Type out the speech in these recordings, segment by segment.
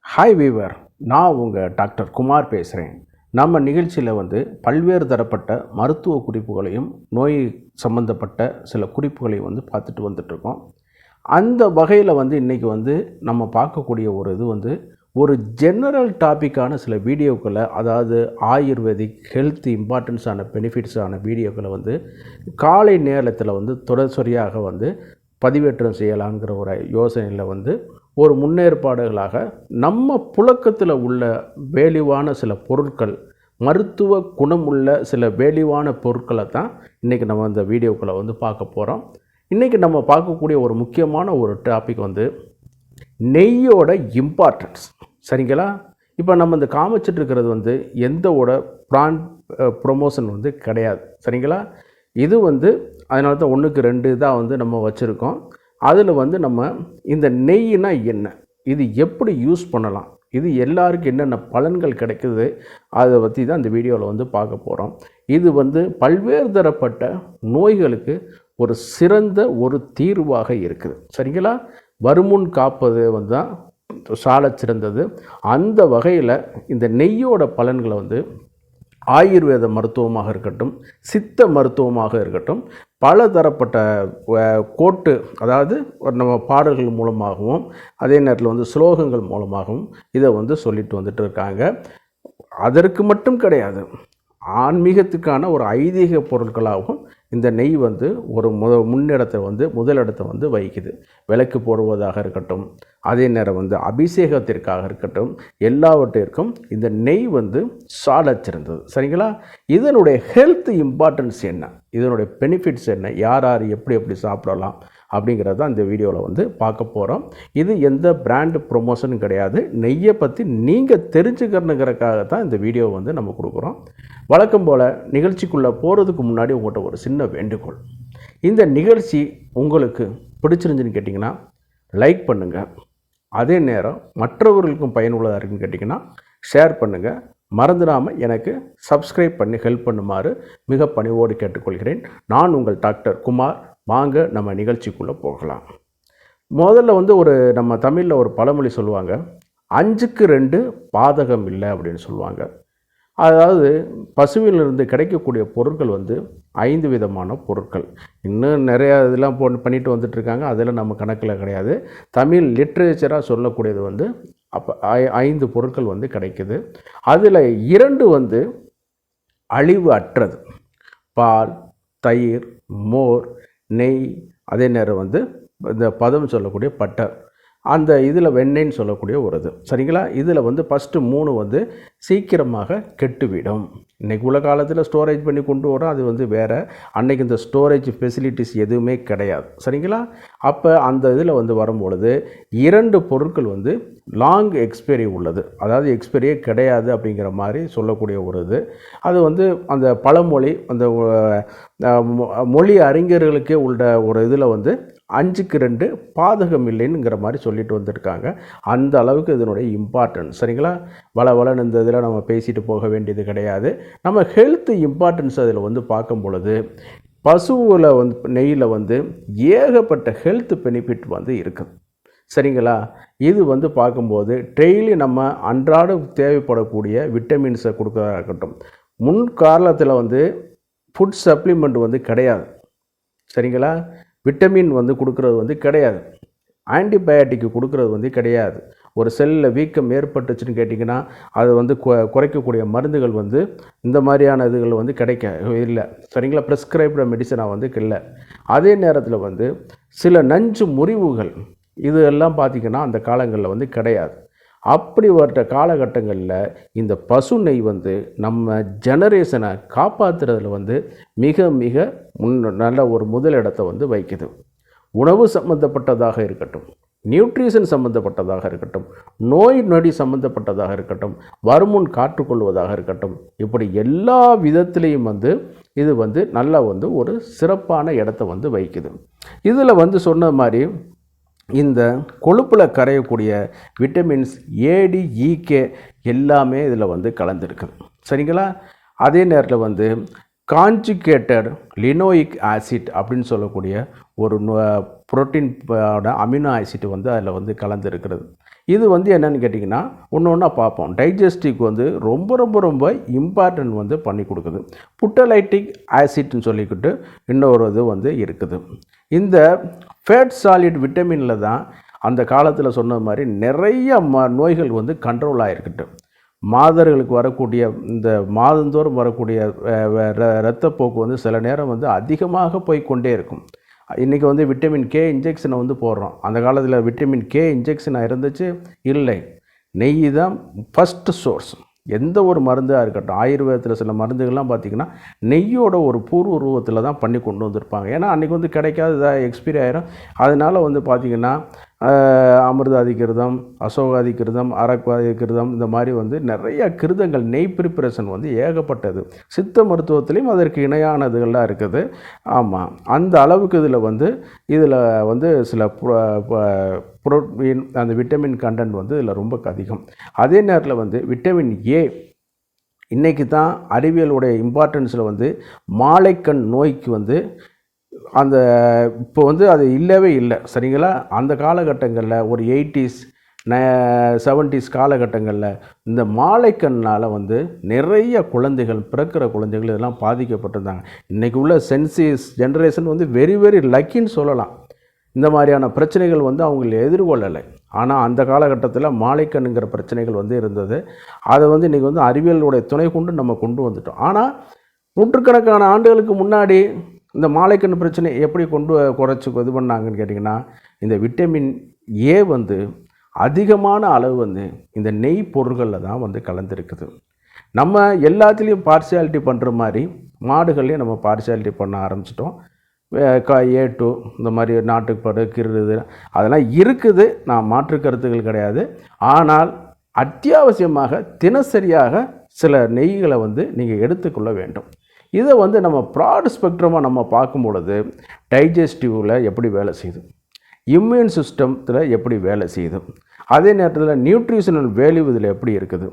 Hi viewer, நான் உங்கள் doctor Kumar பேசுகிறேன். நம்ம நிகழ்ச்சியில் பல்வேறு தரப்பட்ட மருத்துவ குறிப்புகளையும் நோய் சம்பந்தப்பட்ட சில குறிப்புகளையும் பார்த்துட்டு வந்துட்ருக்கோம். அந்த வகையில் இன்றைக்கி நம்ம பார்க்கக்கூடிய ஒரு இது ஒரு ஜெனரல் டாப்பிக்கான சில வீடியோக்களை, அதாவது ஆயுர்வேதிக் ஹெல்த் இம்பார்ட்டன்ஸான பெனிஃபிட்ஸான வீடியோக்களை காலை நேரத்தில் தொடர்ச்சியாக பதிவேற்றம் செய்யலாங்கிற ஒரு யோசனையில் ஒரு முன்னேற்பாடுகளாக நம்ம புழக்கத்தில் உள்ள வேலிவான சில பொருட்கள், மருத்துவ குணம் உள்ள சில வேலிவான பொருட்களை தான் இன்றைக்கி நம்ம இந்த வீடியோக்களை பார்க்க போகிறோம். இன்றைக்கி நம்ம பார்க்கக்கூடிய ஒரு முக்கியமான ஒரு டாபிக் நெய்யோட இம்பார்ட்டன்ஸ். சரிங்களா? இப்போ நம்ம இந்த காமிச்சிட்ருக்கிறது எந்தோட பிராண்ட் ப்ரொமோஷன் கிடையாது. சரிங்களா? இது அதனால தான் 1க்கு 2 தான் நம்ம வச்சுருக்கோம். அதில் நம்ம இந்த நெய்னா என்ன, இது எப்படி யூஸ் பண்ணலாம், இது எல்லாருக்கும் என்னென்ன பலன்கள் கிடைக்குது, அதை பற்றி தான் இந்த வீடியோவில் பார்க்க போகிறோம். இது பல்வேறு தரப்பட்ட நோய்களுக்கு ஒரு சிறந்த ஒரு தீர்வாக இருக்குது. சரிங்களா? வருமுன் காப்பது தான் சால சிறந்தது. அந்த வகையில் இந்த நெய்யோட பலன்களை ஆயுர்வேத மருத்துவமாக இருக்கட்டும், சித்த மருத்துவமாக இருக்கட்டும், பல தரப்பட்ட கோட்டு, அதாவது நம்ம பாடல்கள் மூலமாகவும் அதே நேரத்தில் ஸ்லோகங்கள் மூலமாகவும் இதை சொல்லிட்டு வந்துட்டு இருக்காங்க. அதற்கு மட்டும் கிடையாது, ஆன்மீகத்துக்கான ஒரு ஐதீக பொருட்களாகவும் இந்த நெய் ஒரு முன்னிடத்தை முதலிடத்தை வகிக்குது. விளக்கு போடுவதாக இருக்கட்டும், அதே நேரம் அபிஷேகத்திற்காக இருக்கட்டும், எல்லாவற்றிற்கும் இந்த நெய் சாலச் சிறந்தது. சரிங்களா? இதனுடைய ஹெல்த் இம்பார்ட்டன்ஸ் என்ன, இதனுடைய பெனிஃபிட்ஸ் என்ன, யார் யார் எப்படி எப்படி சாப்பிடலாம் அப்படிங்கிறது தான் இந்த வீடியோவில் பார்க்க போகிறோம். இது எந்த பிராண்டு ப்ரொமோஷனும் கிடையாது. நெய்யை பற்றி நீங்கள் தெரிஞ்சுக்கிறனுங்கிறதுக்காக தான் இந்த வீடியோ நம்ம கொடுக்குறோம். வழக்கம் போல் நிகழ்ச்சிக்குள்ளே போகிறதுக்கு முன்னாடி உங்கள்கிட்ட ஒரு சின்ன வேண்டுகோள். இந்த நிகழ்ச்சி உங்களுக்கு பிடிச்சிருந்துன்னு கேட்டிங்கன்னா லைக் பண்ணுங்கள். அதே நேரம் மற்றவர்களுக்கும் பயனுள்ளதாக இருக்குன்னு கேட்டிங்கன்னா ஷேர் பண்ணுங்கள். மறந்துடாமல் எனக்கு சப்ஸ்கிரைப் பண்ணி ஹெல்ப் பண்ணுமாறு மிக பணிவோடு கேட்டுக்கொள்கிறேன். நான் உங்கள் டாக்டர் குமார். வாங்க நம்ம நிகழ்ச்சிக்குள்ளே போகலாம். முதல்ல ஒரு நம்ம தமிழில் ஒரு பழமொழி சொல்லுவாங்க, 5க்கு 2 பாதகம் இல்லை அப்படின்னு சொல்லுவாங்க. அதாவது பசுவிலிருந்து கிடைக்கக்கூடிய பொருட்கள் 5 விதமான பொருட்கள். இன்னும் நிறையா இதெல்லாம் பண்ணிட்டு வந்துட்டுருக்காங்க, அதில் நம்ம கணக்கில் கிடையாது. தமிழ் லிட்ரேச்சராக சொல்லக்கூடியது அப்போ 5 பொருட்கள் கிடைக்குது. அதில் 2 அழிவு அற்றது. பால், தயிர், மோர், நெய், அதே நேரம் இந்த பதம் சொல்லக்கூடிய பட்டர், அந்த இதில் வெண்ணெய்ன்னு சொல்லக்கூடிய ஒரு இது. சரிங்களா? இதில் ஃபஸ்ட்டு 3 சீக்கிரமாக கெட்டுவிடும். இன்றைக்கி உள்ள காலத்தில் ஸ்டோரேஜ் பண்ணி கொண்டு வரோம், அது வேறு. அன்றைக்கி இந்த ஸ்டோரேஜ் ஃபெசிலிட்டிஸ் எதுவுமே கிடையாது. சரிங்களா? அப்போ அந்த இதில் வரும்பொழுது 2 பொருட்கள் லாங் எக்ஸ்பைரி உள்ளது, அதாவது எக்ஸ்பைரியே கிடையாது அப்படிங்கிற மாதிரி சொல்லக்கூடிய ஒரு இது. அது அந்த பழமொழி, அந்த மொழி அறிஞர்களுக்கே உள்ள ஒரு இதில் 5க்கு 2 பாதகம் இல்லைங்கிற மாதிரி சொல்லிட்டு வந்திருக்காங்க. அந்த அளவுக்கு இதனுடைய இம்பார்ட்டன்ஸ். சரிங்களா? வளன்னு இந்த இதில் நம்ம பேசிட்டு போக வேண்டியது கிடையாது. நம்ம ஹெல்த் இம்பார்ட்டன்ஸ் அதில் பார்க்கும் பொழுது பசுவில் நெய்யில் ஏகப்பட்ட ஹெல்த் பெனிஃபிட் இருக்குது. சரிங்களா? இது பார்க்கும்போது டெய்லி நம்ம அன்றாட தேவைப்படக்கூடிய விட்டமின்ஸை கொடுக்கறதா இருக்கட்டும். முன்காலத்தில் ஃபுட் சப்ளிமெண்ட் கிடையாது. சரிங்களா? விட்டமின் கொடுக்குறது கிடையாது. ஆன்டிபயாட்டிக் கொடுக்குறது கிடையாது. ஒரு செல்லில் வீக்கம் ஏற்பட்டுச்சுன்னு கேட்டிங்கன்னா அது குறைக்கக்கூடிய மருந்துகள் இந்த மாதிரியான இதுகள் கிடைக்க இல்லை. சரிங்களா? ப்ரெஸ்கிரைப்டு மெடிசனாக இல்லை. அதே நேரத்தில் சில நஞ்சு முறிவுகள் இதெல்லாம் பார்த்திங்கன்னா அந்த காலங்களில் கிடையாது. அப்படி வர்ற காலகட்டங்களில் இந்த பசு நெய் நம்ம ஜெனரேஷனை காப்பாற்றுறதுல மிக மிக நல்ல ஒரு முதலிடத்தை வைக்குது. உணவு சம்மந்தப்பட்டதாக இருக்கட்டும், நியூட்ரிஷன் சம்மந்தப்பட்டதாக இருக்கட்டும், நோய் நொடி சம்மந்தப்பட்டதாக இருக்கட்டும், வருமுன் காற்றுக்கொள்வதாக இருக்கட்டும், இப்படி எல்லா விதத்திலையும் இது நல்லா ஒரு சிறப்பான இடத்த வைக்குது. இதில் சொன்ன மாதிரி இந்த கொழுப்பில் கரையக்கூடிய விட்டமின்ஸ் ADEK எல்லாமே இதில் கலந்துருக்குது. சரிங்களா? அதே நேரத்தில் காஞ்சுகேட்டட் லினோயிக் ஆசிட் அப்படின்னு சொல்லக்கூடிய ஒரு புரோட்டீன் அமினோ ஆசிட் வந்து அதில் வந்து கலந்துருக்கிறது. இது வந்து என்னென்னு கேட்டிங்கன்னா ஒன்று ஒன்றா பார்ப்போம். டைஜஸ்டிவ்க்கு வந்து ரொம்ப ரொம்ப ரொம்ப இம்பார்ட்டன்ட் வந்து பண்ணி கொடுக்குது. புட்டலைட்டிக் ஆசிட்னு சொல்லிக்கிட்டு இன்னொரு இது வந்து இருக்குது. இந்த ஃபேட் சாலிட் விட்டமினில் தான் அந்த காலத்தில் சொன்ன மாதிரி நிறைய நோய்கள் வந்து கண்ட்ரோல் ஆகிருக்கட்டும். மாதர்களுக்கு வரக்கூடிய இந்த மாதந்தோறும் வரக்கூடிய இரத்தப்போக்கு வந்து சில நேரம் வந்து அதிகமாக போய் கொண்டே இருக்கும். இன்றைக்கி வந்து விட்டமின் கே இன்ஜெக்ஷனை வந்து போடுறோம். அந்த காலத்தில் விட்டமின் கே இன்ஜெக்ஷனாக இருந்துச்சு இல்லை. நெய் தான் ஃபஸ்ட்டு சோர்ஸ். எந்த ஒரு மருந்தாக இருக்கட்டும், ஆயுர்வேதத்தில் சில மருந்துகள்லாம் பார்த்திங்கன்னா நெய்யோட ஒரு பூர்வ உருவத்தில் தான் பண்ணி கொண்டு வந்திருப்பாங்க. ஏன்னா அன்றைக்கி வந்து கிடைக்காததாக எக்ஸ்பீரி ஆயிரும். அதனால் வந்து பார்த்திங்கன்னா அமிர்தாதி கிருதம், அசோகாதி கிருதம், அரக்வாதி கிருதம், இந்த மாதிரி வந்து நிறைய கிருதங்கள் நெய் ப்ரிப்பரேஷன் வந்து ஏகப்பட்டது. சித்த மருத்துவத்திலையும் அதற்கு இணையானதுகள்லாம் இருக்குது. ஆமாம், அந்த அளவுக்கு இதில் வந்து சில புரோட்டீன் அந்த விட்டமின் கண்டென்ட் வந்து இதில் ரொம்ப அதிகம். அதே நேரத்தில் வந்து விட்டமின் ஏ இன்றைக்கி தான் அறிவியலுடைய இம்பார்ட்டன்ஸில் வந்து மாலைக்கண் நோய்க்கு வந்து அந்த இப்போ வந்து அது இல்லவே இல்லை. சரிங்களா? அந்த காலகட்டங்களில் ஒரு 80s 70s காலகட்டங்களில் இந்த மாலைக்கண்ணால் வந்து நிறைய குழந்தைகள், பிறக்கிற குழந்தைகள் இதெல்லாம் பாதிக்கப்பட்டிருந்தாங்க. இன்றைக்கி உள்ள சென்சிஸ் ஜென்ரேஷன் வந்து வெரி வெரி லக்கின்னு சொல்லலாம். இந்த மாதிரியான பிரச்சனைகள் வந்து அவங்களை எதிர்கொள்ளலை. ஆனால் அந்த காலகட்டத்தில் மாலைக்கண்ணுங்கிற பிரச்சனைகள் வந்து இருந்தது. அதை வந்து இன்றைக்கி வந்து அறிவியலுடைய துணை கொண்டு நம்ம கொண்டு வந்துட்டோம். ஆனால் நூற்றுக்கணக்கான ஆண்டுகளுக்கு முன்னாடி இந்த மாலைக்கண் பிரச்சனை எப்படி குறைச்சி இது பண்ணாங்கன்னு கேட்டிங்கன்னா, இந்த விட்டமின் ஏ வந்து அதிகமான அளவு வந்து இந்த நெய் பொருட்களில் தான் வந்து கலந்துருக்குது. நம்ம எல்லாத்துலேயும் பார்சியாலிட்டி பண்ணுற மாதிரி மாடுகள்லேயும் நம்ம பார்சியாலிட்டி பண்ண ஆரம்பிச்சிட்டோம். A2 இந்த மாதிரி நாட்டுப்படு கிருது அதெல்லாம் இருக்குது. நான் மாற்று கருத்துக்கள் கிடையாது. ஆனால் அத்தியாவசியமாக தினசரியாக சில நெய்களை வந்து நீங்கள் எடுத்துக்கொள்ள வேண்டும். இதை வந்து நம்ம ப்ராட் ஸ்பெக்ட்ரமாக நம்ம பார்க்கும் பொழுது டைஜஸ்டிவில் எப்படி வேலை செய்யுது, இம்யூன் சிஸ்டத்தில் எப்படி வேலை செய்யுது, அதே நேரத்தில் நியூட்ரிஷனல் வேல்யூ இதில் எப்படி இருக்குது,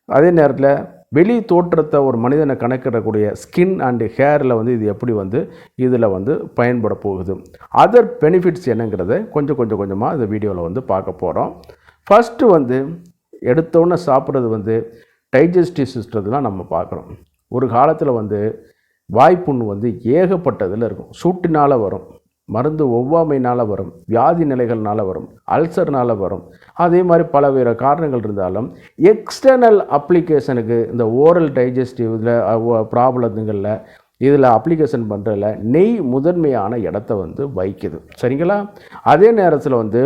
அதே நேரத்தில் வெளி தோற்றத்தை ஒரு மனிதனை கணக்கிடக்கூடிய ஸ்கின் அண்டு ஹேரில் வந்து இது எப்படி வந்து இதில் வந்து பயன்பட போகுது, அதர் பெனிஃபிட்ஸ் என்னங்கிறத கொஞ்சமாக இந்த வீடியோவில் வந்து பார்க்க போகிறோம். ஃபஸ்ட்டு வந்து எடுத்தோன்னே சாப்பிட்றது வந்து டைஜஸ்டிவ் சிஸ்டத்தில் நம்ம பார்க்குறோம். ஒரு காலத்தில் வந்து வாய்ப்புண்ணு வந்து ஏகப்பட்டதில் இருக்கும். சூட்டினால் வரும், மருந்து ஒவ்வாமையினால் வரும், வியாதி நிலைகள்னால் வரும், அல்சர்னால் வரும். அதே மாதிரி பலவேறு காரணங்கள் இருந்தாலும் எக்ஸ்டர்னல் அப்ளிகேஷனுக்கு இந்த ஓரல் டைஜஸ்டிவ் இதில் ப்ராப்ளத்துங்களில் இதில் அப்ளிகேஷன் பண்ணுறதில் நெய் முதன்மையான இடத்த வந்து வைக்குது. சரிங்களா? அதே நேரத்தில் வந்து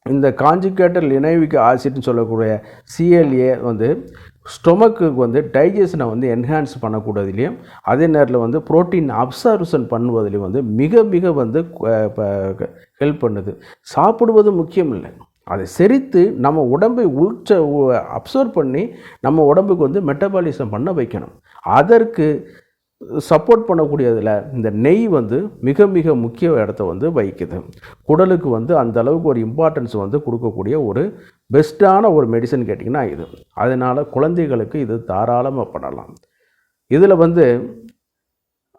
இந்த காஞ்சுகேட்டட் லினோயிக் ஆசிட்னு சொல்லக்கூடிய CLA வந்து ஸ்டொமக்குக்கு வந்து டைஜஷனை வந்து என்ஹான்ஸ் பண்ணக்கூடியதுலேயும் அதே நேரத்தில் வந்து புரோட்டீன் அப்சார்ப்ஷன் பண்ணுவதிலையும் வந்து மிக மிக வந்து ஹெல்ப் பண்ணுது. சாப்பிடுவது முக்கியம் இல்லை, அதை செரித்து நம்ம உடம்பை அப்சர்வ் பண்ணி நம்ம உடம்புக்கு வந்து மெட்டபாலிசம் பண்ண வைக்கணும். அதற்கு சப்போர்ட் பண்ணக்கூடியதில் இந்த நெய் வந்து மிக மிக முக்கிய இடத்த வந்து வைக்குது. குடலுக்கு வந்து அந்த அளவுக்கு ஒரு இம்பார்ட்டன்ஸ் வந்து கொடுக்கக்கூடிய ஒரு பெஸ்ட்டான ஒரு மெடிசன் கேட்டிங்கன்னா இது. அதனால் குழந்தைகளுக்கு இது தாராளமாக பண்ணலாம். இதில் வந்து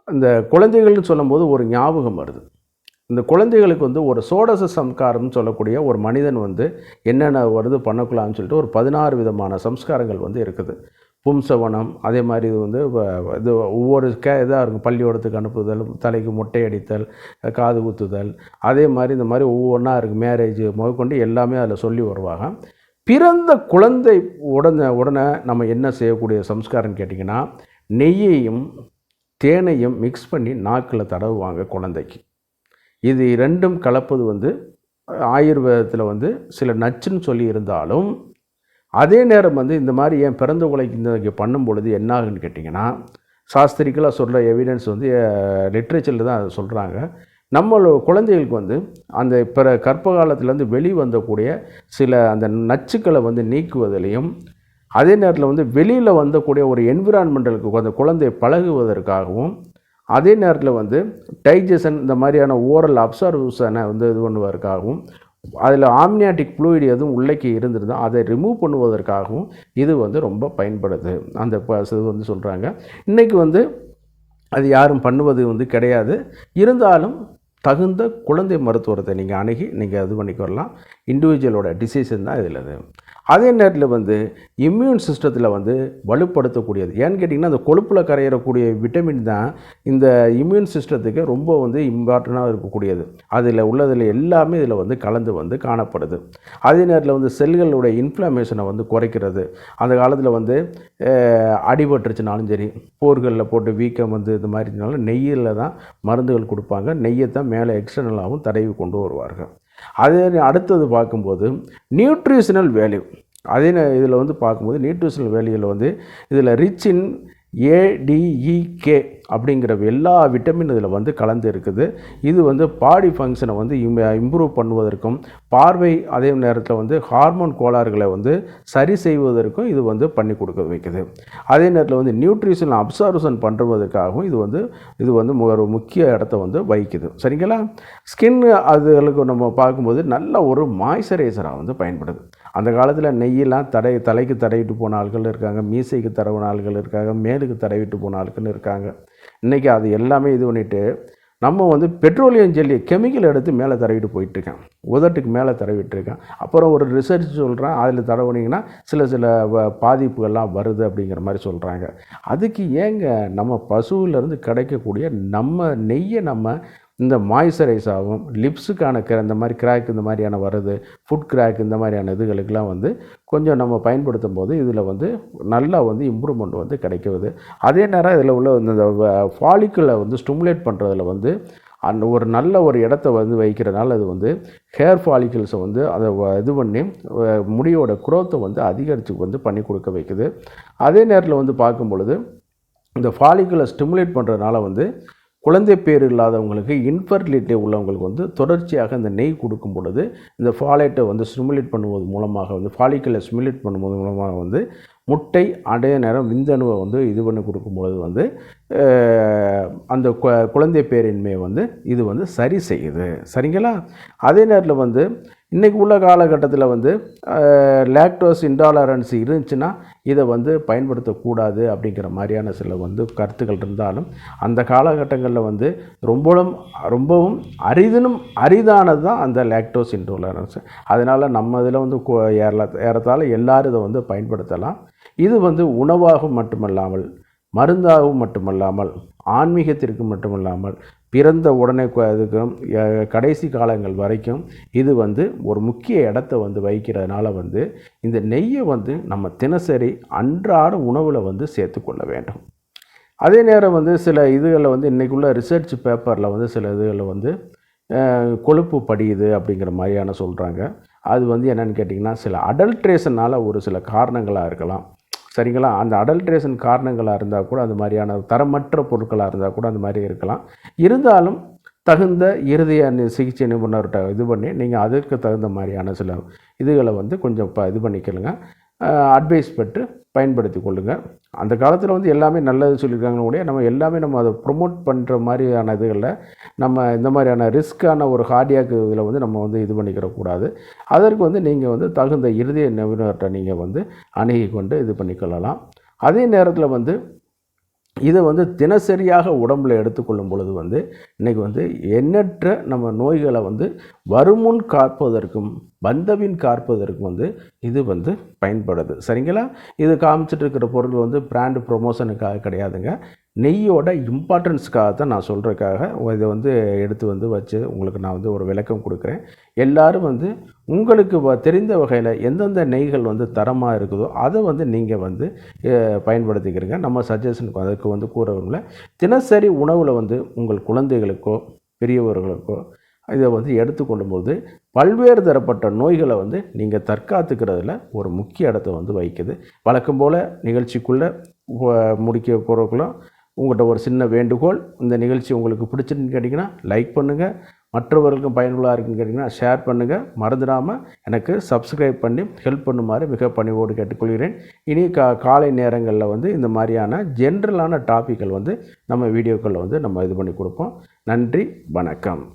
இந்த குழந்தைகள்னு சொல்லும்போது ஒரு ஞாபகம் வருது. இந்த குழந்தைகளுக்கு வந்து ஒரு சோடச சம்ஸ்காரம்னு சொல்லக்கூடிய ஒரு மனிதன் வந்து என்னென்ன வருது பண்ணக்கலாம்னு சொல்லிட்டு ஒரு 16 விதமான சம்ஸ்காரங்கள் வந்து இருக்குது. பும்சவனம், அதே மாதிரி இது வந்து இது ஒவ்வொரு இதாக இருக்கும். பள்ளியோடத்துக்கு அனுப்புதல், தலைக்கு மொட்டை அடித்தல், காது குத்துதல், அதே மாதிரி இந்த மாதிரி ஒவ்வொன்றா இருக்குது. மேரேஜ் முதற்கொண்டு எல்லாமே அதில் சொல்லி வருவாங்க. பிறந்த குழந்தை உடனே நம்ம என்ன செய்யக்கூடிய சம்ஸ்காரம்னு கேட்டிங்கன்னா, நெய்யையும் தேனையும் மிக்ஸ் பண்ணி நாக்கில் தடவுவாங்க குழந்தைக்கு. இது ரெண்டும் கலப்பது வந்து ஆயுர்வேதத்தில் வந்து சில நச்சுன்னு சொல்லி இருந்தாலும் அதே நேரம் வந்து இந்த மாதிரி ஏன் பிறந்த குழந்தைக்கு பண்ணும் பொழுது என்ன ஆகுன்னு கேட்டிங்கன்னா, சாஸ்திரிக்கலாக சொல்கிற எவிடன்ஸ் வந்து லிட்ரேச்சரில் தான் அதை சொல்கிறாங்க. நம்மளோட குழந்தைகளுக்கு வந்து அந்த கர்ப்ப காலத்துலேருந்து வெளிவந்தக்கூடிய சில அந்த நச்சுக்களை வந்து நீக்குவதிலையும் அதே நேரத்தில் வந்து வெளியில் வந்தக்கூடிய ஒரு என்விரான்மெண்டலுக்கு அந்த குழந்தை பழகுவதற்காகவும் அதே நேரத்தில் வந்து டைஜஷன் இந்த மாதிரியான ஓரல் அப்சர்வேஷனை வந்து இது பண்ணுவதற்காகவும் அதில் ஆம்னியாட்டிக் ஃப்ளூயிட் எதுவும் உள்ளே இருந்திருந்தால் அதை ரிமூவ் பண்ணுவதற்காகவும் இது வந்து ரொம்ப பயன்படுது. அந்த இது வந்து சொல்கிறாங்க. இன்றைக்கி வந்து அது யாரும் பண்ணுவது வந்து கிடையாது. இருந்தாலும் தகுந்த குழந்தை மருத்துவத்தை நீங்கள் அணுகி நீங்கள் இது பண்ணிக்கு வரலாம். இண்டிவிஜுவலோட டிசிஷன் தான் இதில். அதே நேரத்தில் வந்து இம்யூன் சிஸ்டத்தில் வந்து வலுப்படுத்தக்கூடியது ஏன்னு கேட்டிங்கன்னா, அந்த கொழுப்பில் கரையிறக்கூடிய விட்டமின் தான் இந்த இம்யூன் சிஸ்டத்துக்கு ரொம்ப வந்து இம்பார்ட்டண்ட்டாக இருக்கக்கூடியது. அதில் உள்ளதில் எல்லாமே இதில் வந்து கலந்து வந்து காணப்படுது. அதே நேரத்தில் வந்து செல்களுடைய இன்ஃப்ளமேஷனை வந்து குறைக்கிறது. அந்த காலத்தில் வந்து அடிபட்டுருச்சுனாலும் சரி, போர்களில் போட்டு வீக்கம் வந்து இது மாதிரினாலும் நெய்யில் தான் மருந்துகள் கொடுப்பாங்க. நெய்யை தான் மேலே எக்ஸ்டர்னலாகவும் தடவி கொண்டு வருவார்கள். அதே அடுத்தது பார்க்கும்போது நியூட்ரிஷனல் வேல்யூ, அதே இதில் வந்து பார்க்கும்போது நியூட்ரிஷனல் வேல்யூவில் வந்து இதில் ரிச் இன் ஏடிஇகே அப்படிங்கிற எல்லா விட்டமின் இதில் வந்து கலந்து இருக்குது. இது வந்து பாடி ஃபங்க்ஷனை வந்து இம்ப்ரூவ் பண்ணுவதற்கும், பார்வை அதே நேரத்தில் வந்து ஹார்மோன் கோளாறுகளை வந்து சரி செய்வதற்கும் இது வந்து பண்ணி கொடுக்க வைக்குது. அதே நேரத்தில் வந்து நியூட்ரிஷன் அப்சார்ப்ஷன் பண்ணுவதற்காகவும் இது வந்து ஒரு முக்கிய இடத்த வந்து வகிக்குது. சரிங்களா? ஸ்கின் அதுகளுக்கு நம்ம பார்க்கும்போது நல்ல ஒரு மாய்ஸ்சரைசராக வந்து பயன்படுது. அந்த காலத்தில் நெய்யெல்லாம் தலைக்கு தடவிட்டு போன ஆட்கள் இருக்காங்க, மீசைக்கு தடவின ஆட்கள் இருக்காங்க, மேலுக்கு தடவிட்டு போன ஆட்கள் இருக்காங்க. இன்றைக்கி அது எல்லாமே இது பண்ணிவிட்டு நம்ம வந்து பெட்ரோலியம் ஜெல்லி கெமிக்கல் எடுத்து மேலே தடவிட்டு போயிட்டுருக்கேன், உதட்டுக்கு மேலே தடவிட்டுருக்கேன். அப்புறம் ஒரு ரிசர்ச் சொல்கிறேன், அதில் தடவுனீங்கன்னா சில பாதிப்புகள்லாம் வருது அப்படிங்கிற மாதிரி சொல்கிறாங்க. அதுக்கு ஏங்க நம்ம பசுவிலேருந்து கிடைக்கக்கூடிய நம்ம நெய்யை நம்ம இந்த மாய்ஸ்சரைஸ் ஆகும், லிப்ஸுக்கான இந்த மாதிரி கிராக் இந்த மாதிரியான வருது, ஃபுட் கிராக் இந்த மாதிரியான இதுகளுக்கெல்லாம் வந்து கொஞ்சம் நம்ம பயன்படுத்தும் போது இதில் வந்து நல்லா வந்து இம்ப்ரூவ்மெண்ட் வந்து கிடைக்குது. அதே நேரம் இதில் உள்ள இந்த ஃபாலிக்குலை வந்து ஸ்டிமுலேட் பண்ணுறதுல வந்து அந்த ஒரு நல்ல ஒரு இடத்த வந்து வைக்கிறனால அது வந்து ஹேர் ஃபாலிக்கிள்ஸை வந்து அதை இது பண்ணி முடியோட குரோத்தை வந்து அதிகரித்து வந்து பண்ணி கொடுக்க வைக்குது. அதே நேரத்தில் வந்து பார்க்கும் பொழுது இந்த ஃபாலிக்குலை ஸ்டிமுலேட் பண்ணுறதுனால வந்து குழந்தை பேர் இல்லாதவங்களுக்கு, இன்ஃபர்டிலிட்டி உள்ளவங்களுக்கு வந்து தொடர்ச்சியாக இந்த நெய் கொடுக்கும் பொழுது இந்த ஃபாலேட்டை வந்து ஸ்டிமுலேட் பண்ணுவது மூலமாக வந்து ஃபாலிக்கலை ஸ்டிமுலேட் பண்ணுவது மூலமாக வந்து முட்டை அதே நேரம் விந்தணுவை வந்து இது பண்ணி கொடுக்கும்பொழுது வந்து அந்த குழந்தை பேரின்மையை வந்து இது வந்து சரி செய்யுது. சரிங்களா? அதே நேரத்தில் வந்து இன்றைக்கி உள்ள காலகட்டத்தில் வந்து லாக்டோஸ் இன்டாலரன்ஸ் இருந்துச்சுன்னா இதை வந்து பயன்படுத்தக்கூடாது அப்படிங்கிற மாதிரியான சில வந்து கருத்துக்கள் இருந்தாலும், அந்த காலகட்டங்களில் வந்து ரொம்பவும் அரிதானது தான் அந்த லாக்டோஸ் இன்டாலரன்ஸ். அதனால் நம்ம இதில் வந்து ஏறத்தாழ எல்லோரும் இதை வந்து பயன்படுத்தலாம். இது வந்து உணவாகவும் மட்டுமல்லாமல், மருந்தாகவும் மட்டுமல்லாமல், ஆன்மீகத்திற்கு மட்டுமல்லாமல், பிறந்த உடனே இதுக்கும் கடைசி காலங்கள் வரைக்கும் இது வந்து ஒரு முக்கிய இடத்த வந்து வகிக்கிறதுனால வந்து இந்த நெய்யை வந்து நம்ம தினசரி அன்றாட உணவில் வந்து சேர்த்துக்கொள்ள வேண்டும். அதே நேரம் வந்து சில இதுகளில் வந்து இன்றைக்குள்ள ரிசர்ச் பேப்பரில் வந்து சில இதுகளில் வந்து கொழுப்பு படியுது அப்படிங்கிற மாதிரியான சொல்கிறாங்க. அது வந்து என்னென்னு கேட்டிங்கன்னா, சில அடல்ட்ரேஷனால் ஒரு சில காரணங்களாக இருக்கலாம். சரிங்களா? அந்த அடல்ட்ரேஷன் காரணங்களாக இருந்தால் கூட, அது மாதிரியான தரமற்ற பொருட்களாக இருந்தால் கூட அந்த மாதிரி இருக்கலாம். இருந்தாலும் தகுந்த இருதய சிகிச்சை நிபுணர்கிட்ட இது பண்ணி நீங்கள் அதற்கு தகுந்த மாதிரியான சில இதுகளை வந்து கொஞ்சம் இது பண்ணிக்கலுங்க, அட்வைஸ் பெற்று பயன்படுத்தி கொள்ளுங்கள். அந்த காலத்தில் வந்து எல்லாமே நல்லது சொல்லியிருக்காங்க கூட, நம்ம எல்லாமே நம்ம அதை ப்ரொமோட் பண்ணுற மாதிரியான இதுகளில் நம்ம இந்த மாதிரியான ரிஸ்க்கான ஒரு கார்டியாக் இதில் வந்து நம்ம வந்து இது பண்ணிக்கிறக்கூடாது. அதற்கு வந்து நீங்கள் வந்து தகுந்த இருதய நிபுணர்கிட்ட நீங்கள் வந்து அணுகி கொண்டு இது பண்ணிக்கொள்ளலாம். அதே நேரத்தில் வந்து இதை வந்து தினசரியாக உடம்பில் எடுத்துக்கொள்ளும் பொழுது வந்து இன்றைக்கி வந்து எண்ணற்ற நம்ம நோய்களை வந்து வருமுன் காப்பதற்கும் வந்தபின் காப்பதற்கும் வந்து இது வந்து பயன்படுது. சரிங்களா? இது காமிச்சிட்டு இருக்கிற பொருள் வந்து பிராண்டு ப்ரொமோஷனுக்காக கிடையாதுங்க. நெய்யோட இம்பார்ட்டன்ஸுக்காக தான் நான் சொல்கிறதுக்காக இதை வந்து எடுத்து வந்து வச்சு உங்களுக்கு நான் வந்து ஒரு விளக்கம் கொடுக்குறேன். எல்லோரும் வந்து உங்களுக்கு தெரிந்த வகையில் எந்தெந்த நெய்கள் வந்து தரமாக இருக்குதோ அதை வந்து நீங்கள் வந்து பயன்படுத்திக்கிறீங்க. நம்ம சஜஷனுக்கு அதுக்கு வந்து கூறவில்லை. தினசரி உணவில் வந்து உங்கள் குழந்தைகளுக்கோ பெரியவர்களுக்கோ இதை வந்து எடுத்துக்கொள்ளும் போது பல்வேறு தரப்பட்ட நோய்களை வந்து நீங்கள் தற்காத்துக்கிறதுல ஒரு முக்கிய இடத்தை வந்து வகிக்குது. வழக்கம் போல் நிகழ்ச்சிக்குள்ளே முடிக்க போகிறக்குள்ள உங்கள்கிட்ட ஒரு சின்ன வேண்டுகோள், இந்த நிகழ்ச்சி உங்களுக்கு பிடிச்சிருன்னு கேட்டிங்கன்னா லைக் பண்ணுங்கள், மற்றவர்களுக்கும் பயனுள்ளதாக இருக்குன்னு கேட்டிங்கன்னா ஷேர் பண்ணுங்கள். மறந்துடாமல் எனக்கு சப்ஸ்கிரைப் பண்ணி ஹெல்ப் பண்ணுமாறு மிக பணிவோடு கேட்டுக்கொள்கிறேன். இனி காலை நேரங்களில் வந்து இந்த மாதிரியான ஜென்ரலான டாப்பிக்கள் வந்து நம்ம வீடியோக்களில் வந்து நம்ம இது பண்ணி கொடுப்போம். நன்றி, வணக்கம்.